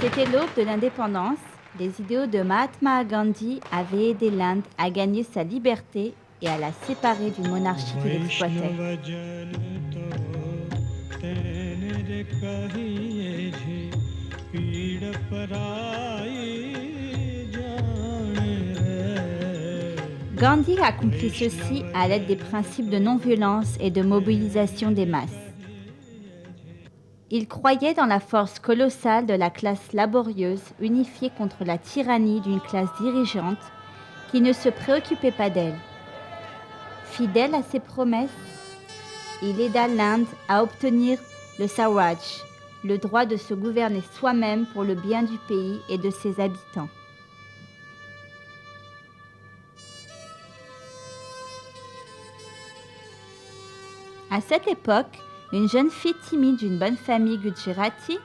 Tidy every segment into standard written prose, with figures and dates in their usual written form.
C'était l'aube de l'indépendance. Les idéaux de Mahatma Gandhi avaient aidé l'Inde à gagner sa liberté et à la séparer d'une monarchie qui l'exploitait. Gandhi accomplit ceci à l'aide des principes de non-violence et de mobilisation des masses. Il croyait dans la force colossale de la classe laborieuse unifiée contre la tyrannie d'une classe dirigeante qui ne se préoccupait pas d'elle. Fidèle à ses promesses, il aida l'Inde à obtenir le Swaraj, le droit de se gouverner soi-même pour le bien du pays et de ses habitants. À cette époque, une jeune fille timide d'une bonne famille Gujarati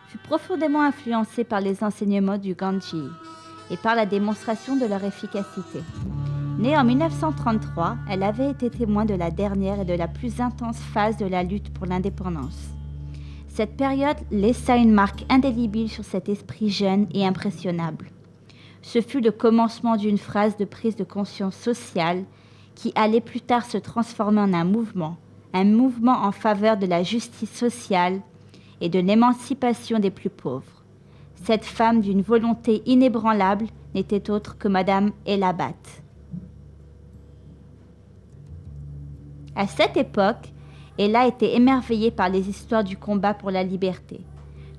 fut profondément influencée par les enseignements du Gandhi et par la démonstration de leur efficacité. Née en 1933, elle avait été témoin de la dernière et de la plus intense phase de la lutte pour l'indépendance. Cette période laissa une marque indélébile sur cet esprit jeune et impressionnable. Ce fut le commencement d'une phase de prise de conscience sociale qui allait plus tard se transformer en un mouvement en faveur de la justice sociale et de l'émancipation des plus pauvres. Cette femme d'une volonté inébranlable n'était autre que Madame Allahabad. À cette époque, Ella était émerveillée par les histoires du combat pour la liberté.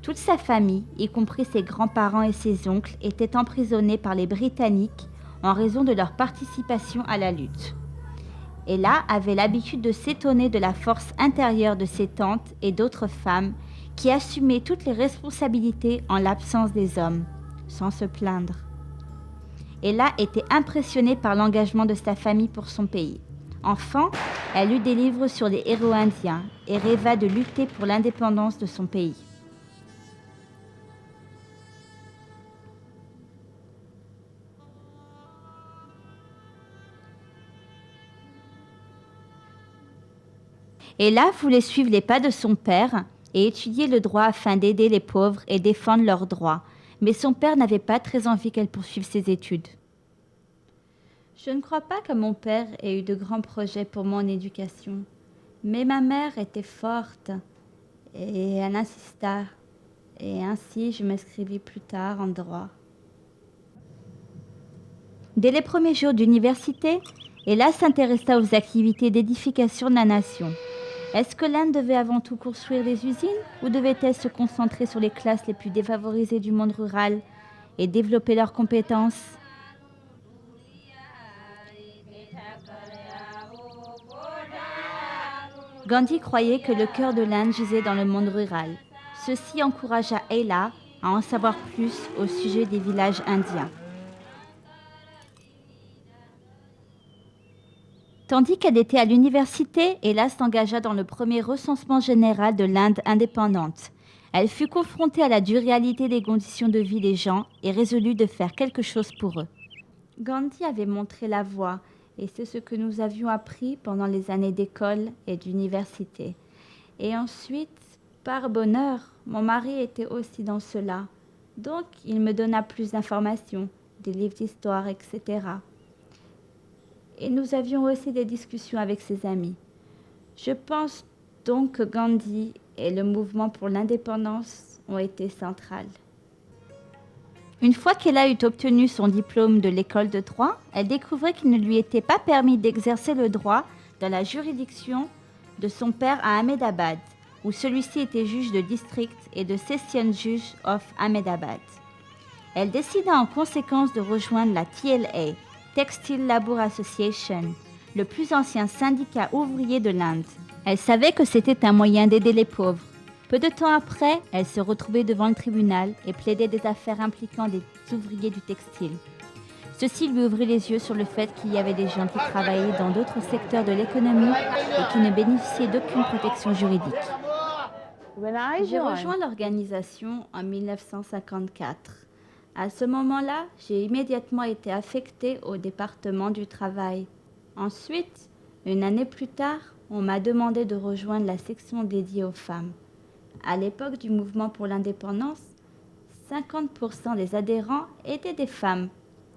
Toute sa famille, y compris ses grands-parents et ses oncles, étaient emprisonnés par les Britanniques en raison de leur participation à la lutte. Ella avait l'habitude de s'étonner de la force intérieure de ses tantes et d'autres femmes qui assumaient toutes les responsabilités en l'absence des hommes, sans se plaindre. Ella était impressionnée par l'engagement de sa famille pour son pays. Enfant, elle lut des livres sur les héros indiens et rêva de lutter pour l'indépendance de son pays. Ella voulait suivre les pas de son père et étudier le droit afin d'aider les pauvres et défendre leurs droits, mais son père n'avait pas très envie qu'elle poursuive ses études. Je ne crois pas que mon père ait eu de grands projets pour mon éducation, mais ma mère était forte et elle insista, et ainsi je m'inscrivis plus tard en droit. Dès les premiers jours d'université, Ella s'intéressa aux activités d'édification de la nation. Est-ce que l'Inde devait avant tout construire des usines ou devait-elle se concentrer sur les classes les plus défavorisées du monde rural et développer leurs compétences ? Gandhi croyait que le cœur de l'Inde gisait dans le monde rural. Ceci encouragea Ella à en savoir plus au sujet des villages indiens. Tandis qu'elle était à l'université, Ella s'engagea dans le premier recensement général de l'Inde indépendante. Elle fut confrontée à la dure réalité des conditions de vie des gens et résolut de faire quelque chose pour eux. Gandhi avait montré la voie et c'est ce que nous avions appris pendant les années d'école et d'université. Et ensuite, par bonheur, mon mari était aussi dans cela. Donc, il me donna plus d'informations, des livres d'histoire, etc. Et nous avions aussi des discussions avec ses amis. Je pense donc que Gandhi et le mouvement pour l'indépendance ont été centrales. Une fois qu'Ella eut obtenu son diplôme de l'école de droit, elle découvrit qu'il ne lui était pas permis d'exercer le droit dans la juridiction de son père à Ahmedabad, où celui-ci était juge de district et de Session Judge of Ahmedabad. Elle décida en conséquence de rejoindre la TLA, Textile Labour Association, le plus ancien syndicat ouvrier de l'Inde. Elle savait que c'était un moyen d'aider les pauvres. Peu de temps après, elle se retrouvait devant le tribunal et plaidait des affaires impliquant des ouvriers du textile. Ceci lui ouvrit les yeux sur le fait qu'il y avait des gens qui travaillaient dans d'autres secteurs de l'économie et qui ne bénéficiaient d'aucune protection juridique. J'ai rejoint l'organisation en 1954. À ce moment-là, j'ai immédiatement été affectée au département du travail. Ensuite, une année plus tard, on m'a demandé de rejoindre la section dédiée aux femmes. À l'époque du mouvement pour l'indépendance, 50% des adhérents étaient des femmes.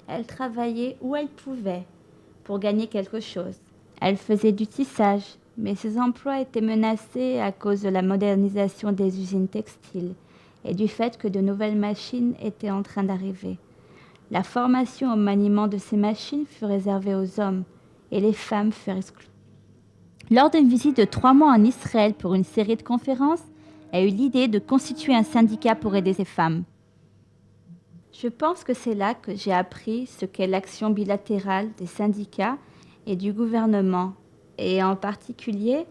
Elles travaillaient où elles pouvaient pour gagner quelque chose. Elles faisaient du tissage, mais ces emplois étaient menacés à cause de la modernisation des usines textiles et du fait que de nouvelles machines étaient en train d'arriver. La formation au maniement de ces machines fut réservée aux hommes et les femmes furent exclues. Lors d'une visite de 3 mois en Israël pour une série de conférences, elle eut l'idée de constituer un syndicat pour aider ces femmes. Je pense que c'est là que j'ai appris ce qu'est l'action bilatérale des syndicats et du gouvernement, et en particulier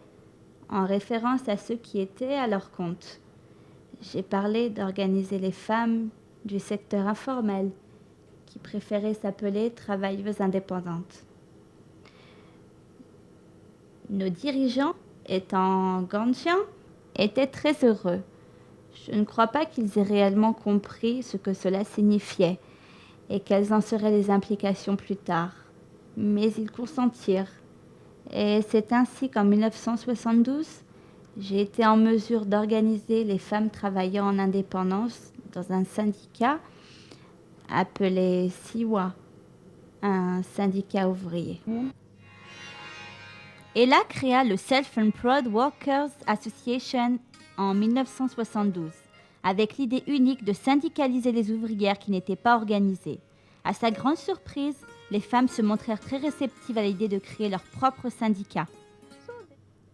en référence à ceux qui étaient à leur compte. J'ai parlé d'organiser les femmes du secteur informel, qui préféraient s'appeler travailleuses indépendantes. Nos dirigeants, étant gandhiens, étaient très heureux. Je ne crois pas qu'ils aient réellement compris ce que cela signifiait et quelles en seraient les implications plus tard. Mais ils consentirent. Et c'est ainsi qu'en 1972, j'ai été en mesure d'organiser les femmes travaillant en indépendance dans un syndicat appelé SIWA, un syndicat ouvrier. Ella créa le Self-Employed Workers Association en 1972, avec l'idée unique de syndicaliser les ouvrières qui n'étaient pas organisées. À sa grande surprise, les femmes se montrèrent très réceptives à l'idée de créer leur propre syndicat.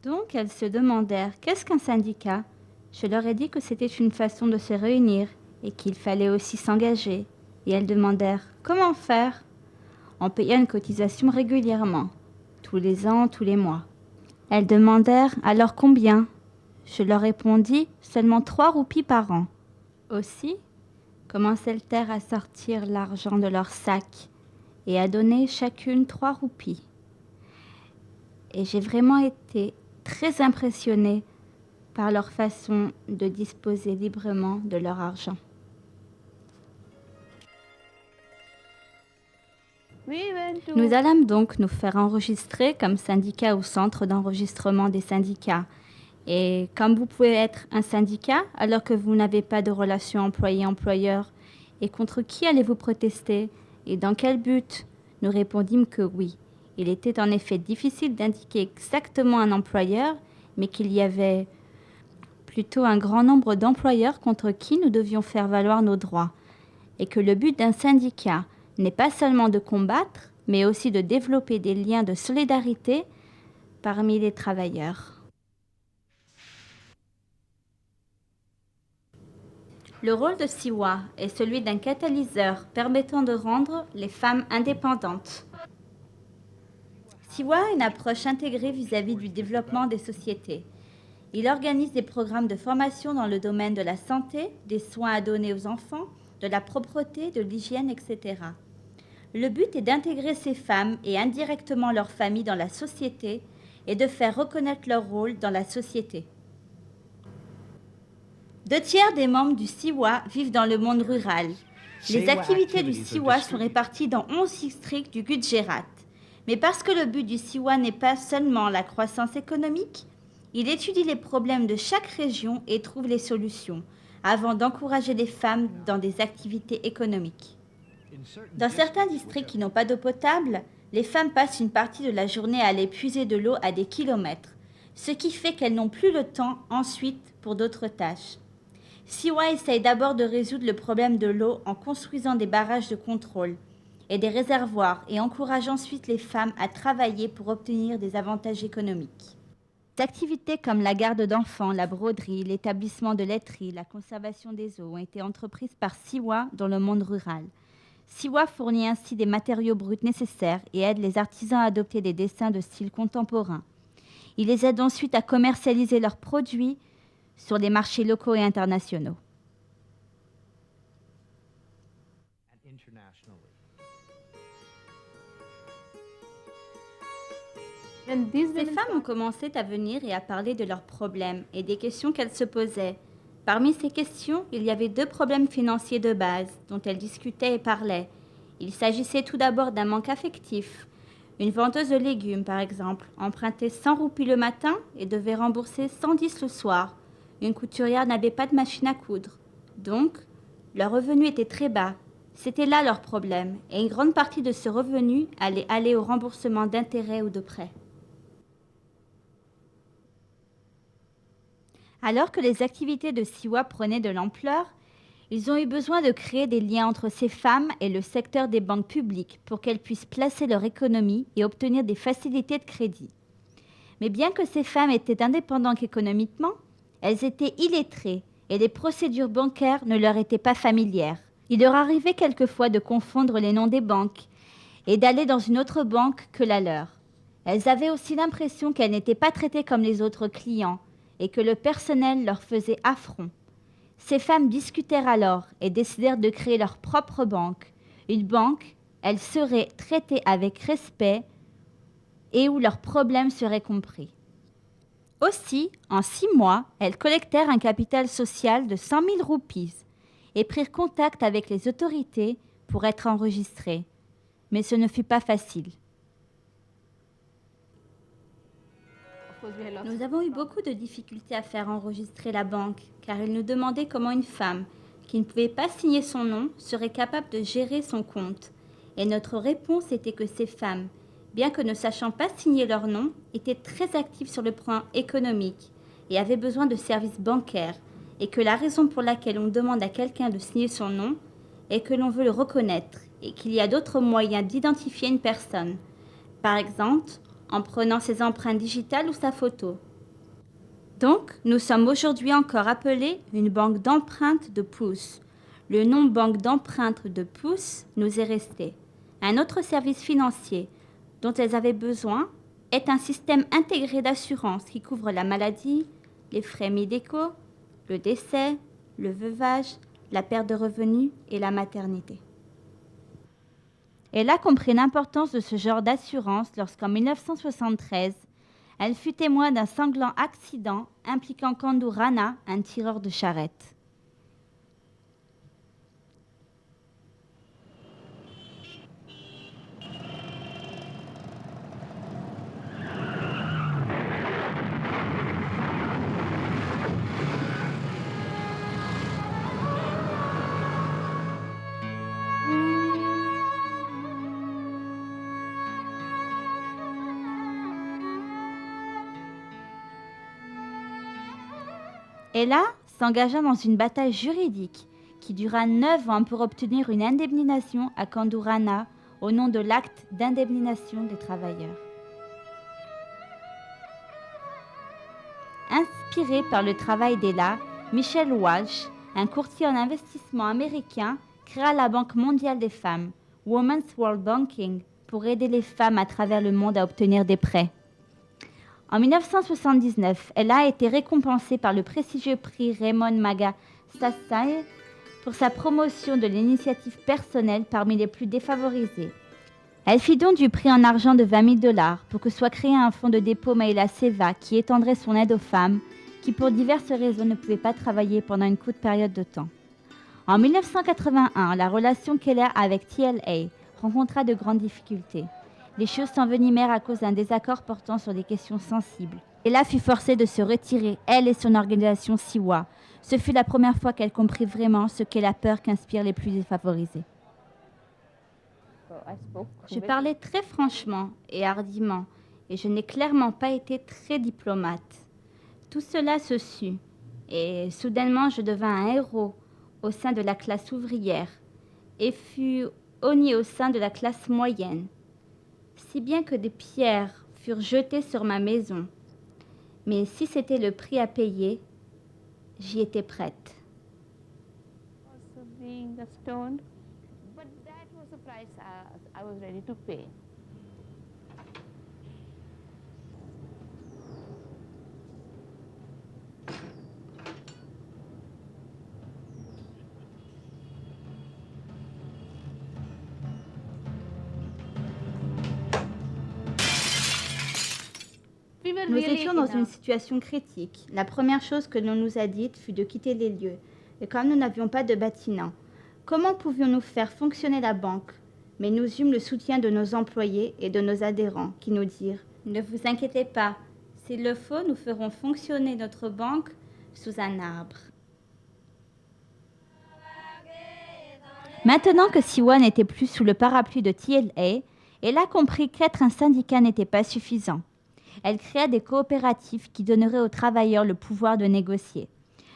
Donc, elles se demandèrent « Qu'est-ce qu'un syndicat ?» Je leur ai dit que c'était une façon de se réunir et qu'il fallait aussi s'engager. Et elles demandèrent « Comment faire ?» En payant une cotisation régulièrement, tous les ans, tous les mois. Elles demandèrent « Alors combien ?» Je leur répondis « Seulement 3 roupies par an. » Aussi, commencèrent-elles à sortir l'argent de leur sac et à donner chacune 3 roupies. Et j'ai vraiment été très impressionnée par leur façon de disposer librement de leur argent. Nous allâmes donc nous faire enregistrer comme syndicat au centre d'enregistrement des syndicats. Et comme vous pouvez être un syndicat alors que vous n'avez pas de relation employé-employeur, et contre qui allez-vous protester et dans quel but? Nous répondîmes que oui. Il était en effet difficile d'indiquer exactement un employeur, mais qu'il y avait plutôt un grand nombre d'employeurs contre qui nous devions faire valoir nos droits, et que le but d'un syndicat n'est pas seulement de combattre, mais aussi de développer des liens de solidarité parmi les travailleurs. Le rôle de SIWA est celui d'un catalyseur permettant de rendre les femmes indépendantes. SIWA a une approche intégrée vis-à-vis du développement des sociétés. Il organise des programmes de formation dans le domaine de la santé, des soins à donner aux enfants, de la propreté, de l'hygiène, etc. Le but est d'intégrer ces femmes et indirectement leurs familles dans la société et de faire reconnaître leur rôle dans la société. 2/3 des membres du SIWA vivent dans le monde rural. Les activités du SIWA sont réparties dans 11 districts du Gujarat. Mais parce que le but du SIWA n'est pas seulement la croissance économique, il étudie les problèmes de chaque région et trouve les solutions, avant d'encourager les femmes dans des activités économiques. Dans certains districts qui n'ont pas d'eau potable, les femmes passent une partie de la journée à aller puiser de l'eau à des kilomètres, ce qui fait qu'elles n'ont plus le temps ensuite pour d'autres tâches. SIWA essaye d'abord de résoudre le problème de l'eau en construisant des barrages de contrôle et des réservoirs et encourage ensuite les femmes à travailler pour obtenir des avantages économiques. Des activités comme la garde d'enfants, la broderie, l'établissement de laiterie, la conservation des eaux ont été entreprises par SIWA dans le monde rural. SIWA fournit ainsi des matériaux bruts nécessaires et aide les artisans à adopter des dessins de style contemporain. Il les aide ensuite à commercialiser leurs produits sur les marchés locaux et internationaux. Ces femmes ont commencé à venir et à parler de leurs problèmes et des questions qu'elles se posaient. Parmi ces questions, il y avait 2 problèmes financiers de base dont elles discutaient et parlaient. Il s'agissait tout d'abord d'un manque affectif. Une vendeuse de légumes, par exemple, empruntait 100 roupies le matin et devait rembourser 110 le soir. Une couturière n'avait pas de machine à coudre. Donc, Leurs revenus étaient très bas. C'était là leur problème, et une grande partie de ce revenu allait aller au remboursement d'intérêts ou de prêts. Alors que les activités de Siwa prenaient de l'ampleur, ils ont eu besoin de créer des liens entre ces femmes et le secteur des banques publiques pour qu'elles puissent placer leur économie et obtenir des facilités de crédit. Mais bien que ces femmes étaient indépendantes économiquement, elles étaient illettrées et les procédures bancaires ne leur étaient pas familières. Il leur arrivait quelquefois de confondre les noms des banques et d'aller dans une autre banque que la leur. Elles avaient aussi l'impression qu'elles n'étaient pas traitées comme les autres clients et que le personnel leur faisait affront. Ces femmes discutèrent alors et décidèrent de créer leur propre banque. Une banque, elles seraient traitées avec respect et où leurs problèmes seraient compris. Aussi, en 6 mois, elles collectèrent un capital social de 100 000 roupies et prirent contact avec les autorités pour être enregistrées. Mais ce ne fut pas facile. Nous avons eu beaucoup de difficultés à faire enregistrer la banque, car ils nous demandaient comment une femme, qui ne pouvait pas signer son nom, serait capable de gérer son compte. Et notre réponse était que ces femmes, bien que ne sachant pas signer leur nom, étaient très actives sur le plan économique et avaient besoin de services bancaires, et que la raison pour laquelle on demande à quelqu'un de signer son nom est que l'on veut le reconnaître et qu'il y a d'autres moyens d'identifier une personne. Par exemple, en prenant ses empreintes digitales ou sa photo. Donc, nous sommes aujourd'hui encore appelés une banque d'empreintes de pouce. Le nom banque d'empreintes de pouce nous est resté. Un autre service financier dont elles avaient besoin est un système intégré d'assurance qui couvre la maladie, les frais médicaux, le décès, le veuvage, la perte de revenus et la maternité. Elle a compris l'importance de ce genre d'assurance lorsqu'en 1973, elle fut témoin d'un sanglant accident impliquant Kandou Rana, un tireur de charrette. Ella s'engagea dans une bataille juridique qui dura 9 ans pour obtenir une indemnisation à Kandou Rana au nom de l'acte d'indemnisation des travailleurs. Inspiré par le travail d'Ella, Michel Walsh, un courtier en investissement américain, créa la Banque mondiale des femmes, Women's World Banking, pour aider les femmes à travers le monde à obtenir des prêts. En 1979, elle a été récompensée par le prestigieux prix Raymond Magsaysay pour sa promotion de l'initiative personnelle parmi les plus défavorisées. Elle fit don du prix en argent de $20 000 pour que soit créé un fonds de dépôt Maïla Seva qui étendrait son aide aux femmes qui, pour diverses raisons, ne pouvaient pas travailler pendant une courte période de temps. En 1981, la relation qu'elle a avec TLA rencontra de grandes difficultés. Les choses s'envenimèrent à cause d'un désaccord portant sur des questions sensibles. Ella fut forcée de se retirer, elle et son organisation Siwa. Ce fut la première fois qu'elle comprit vraiment ce qu'est la peur qu'inspirent les plus défavorisés. Je parlais très franchement et hardiment, et je n'ai clairement pas été très diplomate. Tout cela se sut, et soudainement je devins un héros au sein de la classe ouvrière, et fus honni au sein de la classe moyenne, si bien que des pierres furent jetées sur ma maison. Mais si c'était le prix à payer, j'y étais prête. I was ready to pay. Nous étions dans une situation critique. La première chose que l'on nous a dite fut de quitter les lieux. Et comme nous n'avions pas de bâtiment, comment pouvions-nous faire fonctionner la banque? Mais nous eûmes le soutien de nos employés et de nos adhérents qui nous dirent « Ne vous inquiétez pas, s'il le faut, nous ferons fonctionner notre banque sous un arbre. » Maintenant que Siwa n'était plus sous le parapluie de TLA, elle a compris qu'être un syndicat n'était pas suffisant. Elle créa des coopératives qui donneraient aux travailleurs le pouvoir de négocier.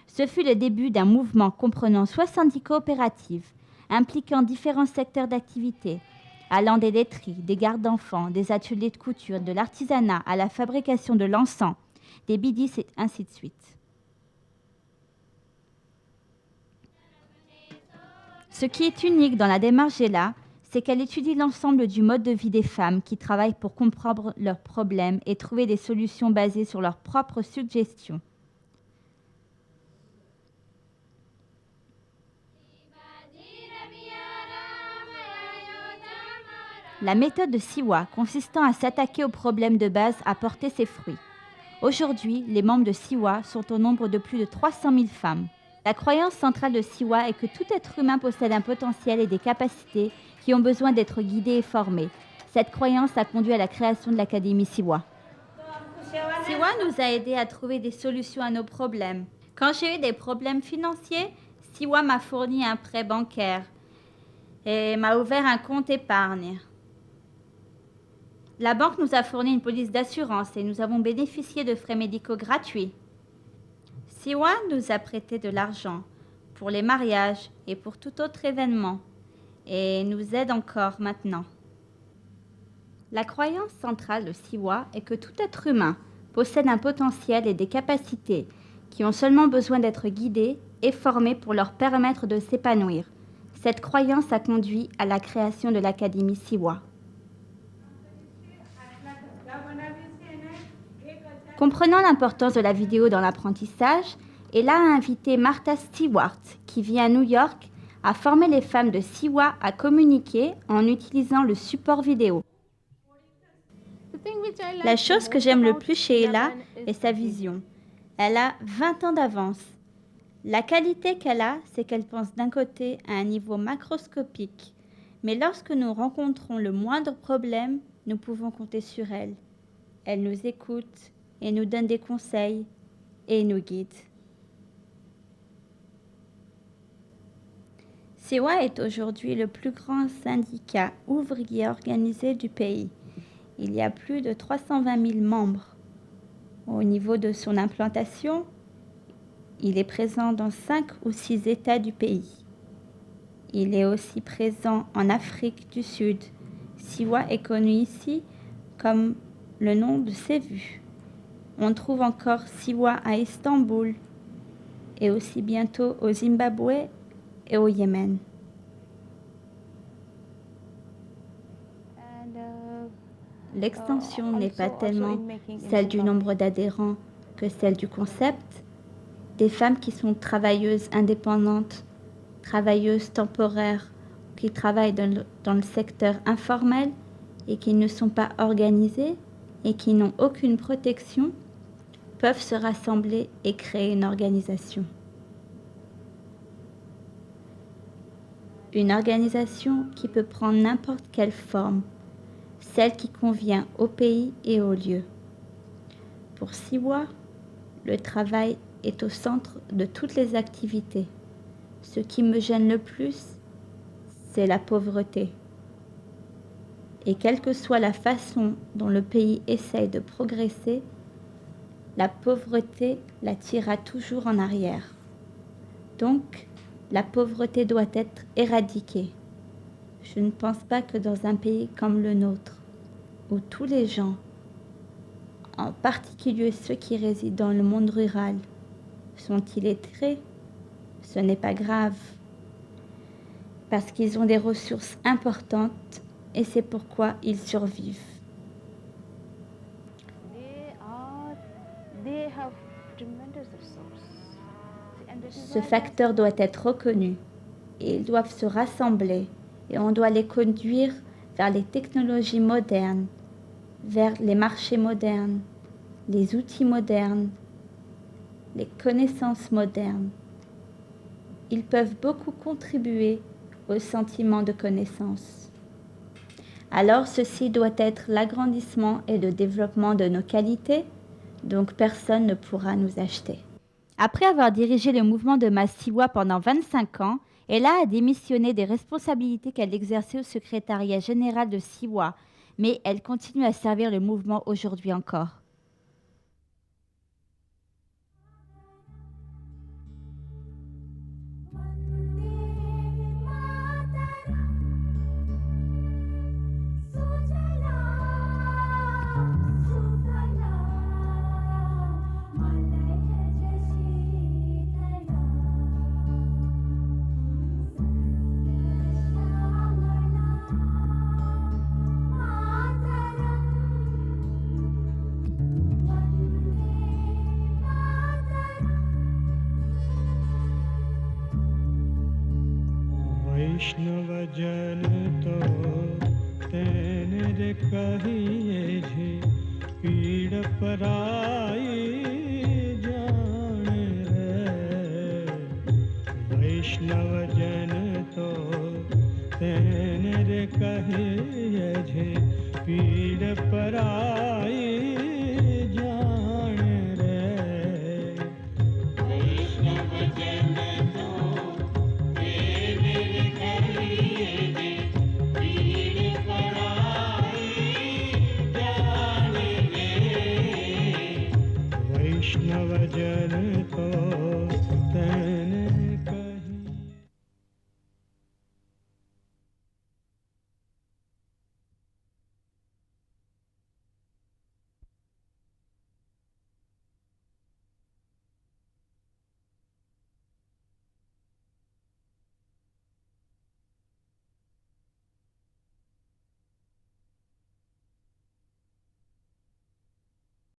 Ce fut le début d'un mouvement comprenant 70 coopératives, impliquant différents secteurs d'activité, allant des laiteries, des gardes d'enfants, des ateliers de couture, de l'artisanat à la fabrication de l'encens, des bidis et ainsi de suite. Ce qui est unique dans la démarche Gela, c'est qu'elle étudie l'ensemble du mode de vie des femmes qui travaillent pour comprendre leurs problèmes et trouver des solutions basées sur leurs propres suggestions. La méthode de Siwa, consistant à s'attaquer aux problèmes de base, a porté ses fruits. Aujourd'hui, les membres de Siwa sont au nombre de plus de 300 000 femmes. La croyance centrale de Siwa est que tout être humain possède un potentiel et des capacités qui ont besoin d'être guidées et formées. Cette croyance a conduit à la création de l'Académie Siwa. Siwa nous a aidés à trouver des solutions à nos problèmes. Quand j'ai eu des problèmes financiers, Siwa m'a fourni un prêt bancaire et m'a ouvert un compte épargne. La banque nous a fourni une police d'assurance et nous avons bénéficié de frais médicaux gratuits. Siwa nous a prêté de l'argent pour les mariages et pour tout autre événement et nous aide encore maintenant. La croyance centrale de Siwa est que tout être humain possède un potentiel et des capacités qui ont seulement besoin d'être guidés et formés pour leur permettre de s'épanouir. Cette croyance a conduit à la création de l'Académie Siwa. Comprenant l'importance de la vidéo dans l'apprentissage, elle a invité Martha Stewart, qui vit à New York, à former les femmes de Siwa à communiquer en utilisant le support vidéo. La chose que j'aime le plus chez Ella est sa vision. Elle a 20 ans d'avance. La qualité qu'elle a, c'est qu'elle pense d'un côté à un niveau macroscopique, mais lorsque nous rencontrons le moindre problème, nous pouvons compter sur elle. Elle nous écoute et nous donne des conseils et nous guide. Siwa est aujourd'hui le plus grand syndicat ouvrier organisé du pays. Il y a plus de 320 000 membres. Au niveau de son implantation, il est présent dans 5 ou 6 États du pays. Il est aussi présent en Afrique du Sud. Siwa est connu ici comme le nom de Sévu. On trouve encore Siwa à Istanbul et aussi bientôt au Zimbabwe et au Yémen. L'extension n'est pas tellement celle du nombre d'adhérents que celle du concept. Des femmes qui sont travailleuses indépendantes, travailleuses temporaires, qui travaillent dans le secteur informel et qui ne sont pas organisées et qui n'ont aucune protection, peuvent se rassembler et créer une organisation. Une organisation qui peut prendre n'importe quelle forme, celle qui convient au pays et au lieu. Pour Siwa, le travail est au centre de toutes les activités. Ce qui me gêne le plus, c'est la pauvreté. Et quelle que soit la façon dont le pays essaye de progresser, la pauvreté la tirera toujours en arrière. Donc, la pauvreté doit être éradiquée. Je ne pense pas que dans un pays comme le nôtre, où tous les gens, en particulier ceux qui résident dans le monde rural, sont illettrés, ce n'est pas grave, parce qu'ils ont des ressources importantes et c'est pourquoi ils survivent. Ce facteur doit être reconnu et ils doivent se rassembler et on doit les conduire vers les technologies modernes, vers les marchés modernes, les outils modernes, les connaissances modernes. Ils peuvent beaucoup contribuer au sentiment de connaissance. Alors ceci doit être l'agrandissement et le développement de nos qualités, donc personne ne pourra nous acheter. Après avoir dirigé le mouvement de masse Siwa pendant 25 ans, Ella a démissionné des responsabilités qu'elle exerçait au secrétariat général de Siwa, mais elle continue à servir le mouvement aujourd'hui encore. वैष्णव जन तो तेने रे कहिए जे पीड़ पराई जाने रे। वैष्णव जन तो तेने रे कहिए जे पीड़ पराई जाने रे। वैष्णव जन तो वैष्णव जन तो